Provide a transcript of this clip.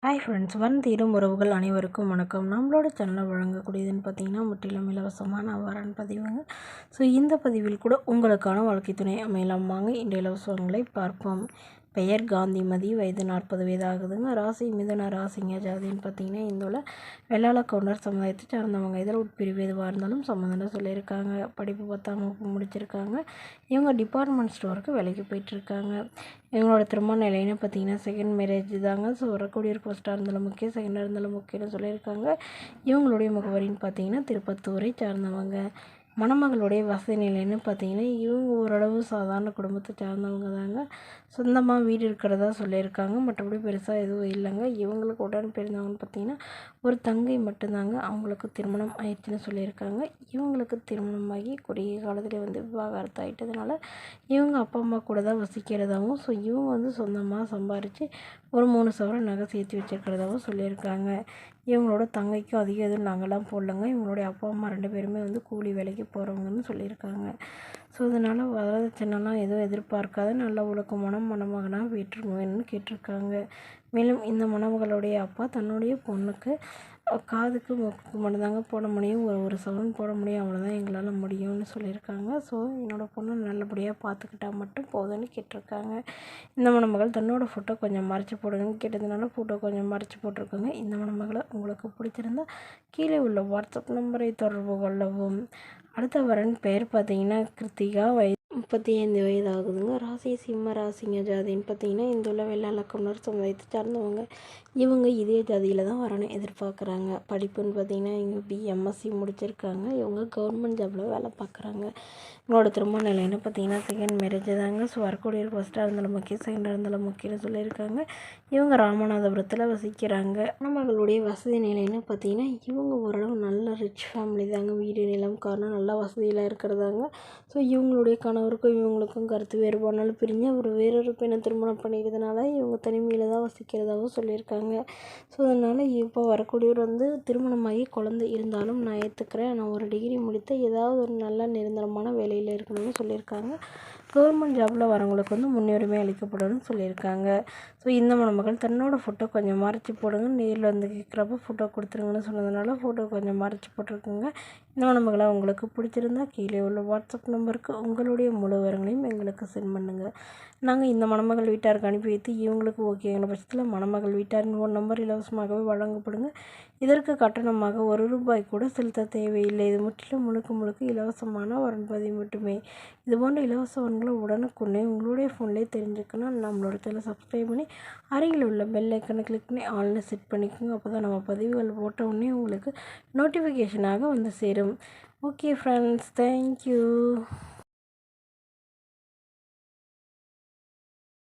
Hi friends, தீரும் உறவுகள் அனைவருக்கும் வணக்கம். நம்மளோட சேனலில் வழங்கக்கூடியதுன்னு பார்த்தீங்கன்னா முற்றிலும் இலவசமான அவ்வாறான பதிவுங்க. ஸோ இந்த பதிவில் கூட உங்களுக்கான வாழ்க்கை துணை அமையலாம். வாங்க இன்றைய இலவசங்களை பார்ப்போம். பெயர் காந்திமதி, வயது 40 வயது ஆகுதுங்க. ராசி மிதுன ராசிங்க. ஜாதின்னு பார்த்தீங்கன்னா இந்துள்ள வெள்ளாள கவுண்டர் சமுதாயத்தை சார்ந்தவங்க. இதில் உட்பிரிவு எதுவாக இருந்தாலும் சம்மந்தம் சொல்லியிருக்காங்க. படிப்பு 10ஆம் வகுப்பு முடிச்சிருக்காங்க. இவங்க டிபார்ட்மெண்ட் ஸ்டோருக்கு வேலைக்கு போயிட்டுருக்காங்க. இவங்களோட திருமண நிலைன்னு பார்த்தீங்கன்னா செகண்ட் மேரேஜ் தாங்க. ஸோ வரக்கூடிய ஒரு ஃபஸ்ட்டாக இருந்தாலும் முக்கியம், செகண்டாக இருந்தாலும் முக்கியம்னு சொல்லியிருக்காங்க. இவங்களுடைய முகவரின்னு பார்த்தீங்கன்னா திருப்பத்தூரை சார்ந்தவங்க. மணமகளுடைய வசதி நிலைன்னு பார்த்தீங்கன்னா இவங்க ஓரளவு சாதாரண குடும்பத்தை சார்ந்தவங்க தாங்க. சொந்தமாக வீடு இருக்கிறதா சொல்லியிருக்காங்க. மற்றபடி பெருசாக எதுவும் இல்லைங்க. இவங்களுக்கு உடன் பிறந்தவங்கன்னு பார்த்தீங்கன்னா ஒரு தங்கை மட்டும்தாங்க. அவங்களுக்கு திருமணம் ஆயிடுச்சுன்னு சொல்லியிருக்காங்க. இவங்களுக்கு திருமணமாகி குறுகிய காலத்தில் விவாகரத்து ஆகிட்டதுனால இவங்க அப்பா அம்மா கூட தான் வசிக்கிறதாகவும், ஸோ இவங்க சொந்தமாக சம்பாரித்து ஒரு 3 சவரன் நகை சேர்த்து வச்சுருக்கிறதாகவும் சொல்லியிருக்காங்க. இவங்களோட தங்கைக்கும் அதிகம் எதுவும் நகைலாம் போடலங்க. இவங்களுடைய அப்பா அம்மா 2 பேருமே கூலி வேலைக்கு போகிறவங்கன்னு சொல்லியிருக்காங்க. ஸோ அதனால் வரதட்சணைலாம் எதுவும் எதிர்பார்க்காத நல்ல ஒழுக்கமான மணமகனாக வேணும்னு கேட்டிருக்காங்க. மேலும் இந்த மணமகளுடைய அப்பா தன்னுடைய பொண்ணுக்கு காதுக்கு மூக்குக்கு மட்டும்தாங்க போட முடியும், ஒரு சவரன் போட முடியும், அவ்வளோதான் எங்களால் முடியும்னு சொல்லியிருக்காங்க. ஸோ என்னோடய பொண்ணு நல்லபடியாக பார்த்துக்கிட்டா மட்டும் போதும்னு கேட்டிருக்காங்க. இந்த மணமகள் தன்னோட ஃபோட்டோ கொஞ்சம் மறைச்சி போடுங்கன்னு கேட்டதுனால ஃபோட்டோ கொஞ்சம் மறைச்சி போட்டிருக்காங்க. இந்த மணமகளை உங்களுக்கு பிடிச்சிருந்தா கீழே உள்ள வாட்ஸ்அப் நம்பரை தொடர்பு கொள்ளவும். அடுத்த வரன் பெயர் பார்த்தீங்கன்னா கிருத்திகா, 35 வயது ஆகுதுங்க. ராசி சிம்ம ராசிங்க. ஜாதின்னு பார்த்தீங்கன்னா இந்துள்ள வெள்ளாள கவுண்டர் சமுதாயத்தை சார்ந்தவங்க. இவங்க இதே ஜாதியில் தான் வரணும் எதிர்பார்க்குறாங்க. படிப்புன்னு பார்த்தீங்கன்னா இவங்க எம்எஸ்சி முடிச்சிருக்காங்க. இவங்க கவர்மெண்ட் ஜாபில் வேலை பார்க்குறாங்க. இவங்களோட திருமண நிலைன்னு பார்த்தீங்கன்னா செகண்ட் மேரேஜ் தாங்க. ஸோ வரக்கூடிய ஃபஸ்ட்டாக இருந்தாலும் முக்கியம், செகண்டாக இருந்தாலும் முக்கியம்னு சொல்லியிருக்காங்க. இவங்க ராமநாதபுரத்தில் வசிக்கிறாங்க. நம்மளுடைய வசதி நிலைன்னு பார்த்தீங்கன்னா இவங்க ஓரளவு நல்ல ரிச் ஃபேமிலி தாங்க. வீடு நிலம் காரணம் நல்லா வசதியில் இருக்கிறதாங்க. ஸோ இவங்களுடைய கணவருக்கும் இவங்களுக்கும் கருத்து வேறுபாடுனாலும் பிரிஞ்சு அவர் வேறொரு பெண்ணை திருமணம் பண்ணிக்கிறதுனால இவங்க தனிமையில் தான் வசிக்கிறதாகவும் சொல்லியிருக்காங்க. ஸோ அதனால் இப்போ வரக்கூடியவர் திருமணமாகி குழந்தை இருந்தாலும் நான் ஏற்றுக்கிறேன், நான் ஒரு டிகிரி முடித்து ஏதாவது ஒரு நல்ல நிரந்தரமான வேலையில் இருக்கணும்னு சொல்லியிருக்காங்க. கவர்மெண்ட் ஜாபில் வரவங்களுக்கு முன்னுரிமை அளிக்கப்படும்னு சொல்லியிருக்காங்க. ஸோ இந்த மணமகள் தன்னோட ஃபோட்டோ கொஞ்சம் மறைச்சி போடுங்க, நேரில் கேட்குறப்ப ஃபோட்டோ கொடுத்துருங்கன்னு சொன்னதுனால ஃபோட்டோ கொஞ்சம் மறைச்சி போட்டிருக்குங்க. இந்த மணமகளை உங்களுக்கு பிடிச்சிருந்தா கீழே உள்ள வாட்ஸ்அப் நம்பருக்கு உங்களுடைய முழு விவரங்களையும் எங்களுக்கு சென்ட் பண்ணுங்கள். நாங்கள் இந்த மணமகள் வீட்டாருக்கு அனுப்பி வைத்து இவங்களுக்கு ஓகேங்கிற பட்சத்தில் மணமகள் வீட்டாரின் ஃபோன் நம்பர் இலவசமாகவே வழங்கப்படுங்க. இதற்கு கட்டணமாக ₹1 கூட செலுத்த தேவையில்லை. இது முற்றிலும் முழுக்க இலவசமான வரன்பதிவு மட்டுமே. இதுபோன்ற இலவச வரன்களை உடனுக்குடனே உங்களுடைய ஃபோன்லேயே தெரிஞ்சுக்கணும். நம்மளோட சேனலை சப்ஸ்கிரைப் பண்ணி அருகில் உள்ள பெல் ஐக்கனை கிளிக் பண்ணி ஆல்னு செட் பண்ணிக்கோங்க. அப்போ தான் நம்ம பதிவுகள் போட்ட உடனே உங்களுக்கு நோட்டிஃபிகேஷனாக சேரும். Okay friends, thank you.